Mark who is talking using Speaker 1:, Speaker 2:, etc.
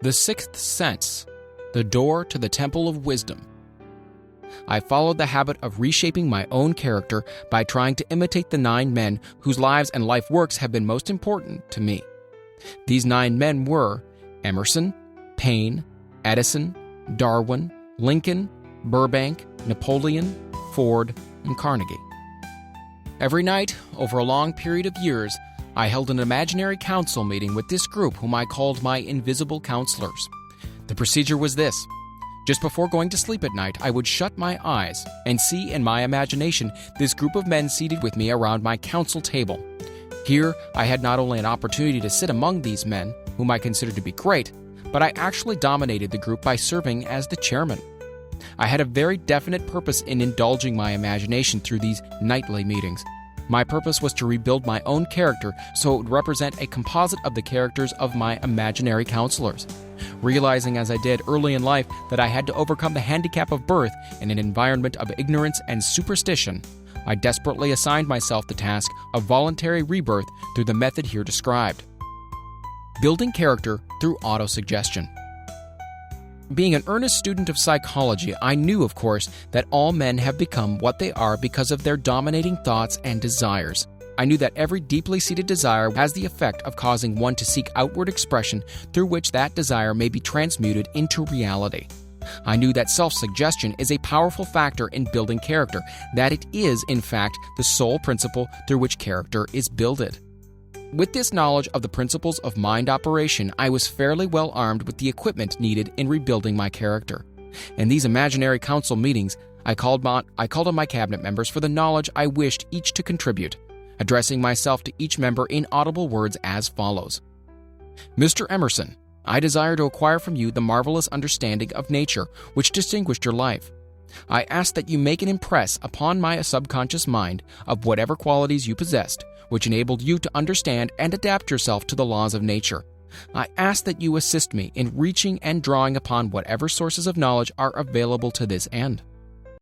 Speaker 1: The Sixth Sense, the door to the Temple of Wisdom. I followed the habit of reshaping my own character by trying to imitate the 9 men whose lives and life works have been most important to me. These 9 men were Emerson, Paine, Edison, Darwin, Lincoln, Burbank, Napoleon, Ford, and Carnegie. Every night, over a long period of years, I held an imaginary council meeting with this group whom I called my invisible counselors. The procedure was this. Just before going to sleep at night, I would shut my eyes and see in my imagination this group of men seated with me around my council table. Here, I had not only an opportunity to sit among these men, whom I considered to be great, but I actually dominated the group by serving as the chairman. I had a very definite purpose in indulging my imagination through these nightly meetings. My purpose was to rebuild my own character so it would represent a composite of the characters of my imaginary counselors. Realizing as I did early in life that I had to overcome the handicap of birth in an environment of ignorance and superstition, I desperately assigned myself the task of voluntary rebirth through the method here described. Building character through autosuggestion. Being an earnest student of psychology, I knew, of course, that all men have become what they are because of their dominating thoughts and desires. I knew that every deeply seated desire has the effect of causing one to seek outward expression through which that desire may be transmuted into reality. I knew that self-suggestion is a powerful factor in building character, that it is, in fact, the sole principle through which character is builded. With this knowledge of the principles of mind operation, I was fairly well armed with the equipment needed in rebuilding my character. In these imaginary council meetings, I called on my cabinet members for the knowledge I wished each to contribute, addressing myself to each member in audible words as follows. Mr. Emerson, I desire to acquire from you the marvelous understanding of nature which distinguished your life. I ask that you make an impress upon my subconscious mind of whatever qualities you possessed, which enabled you to understand and adapt yourself to the laws of nature. I ask that you assist me in reaching and drawing upon whatever sources of knowledge are available to this end.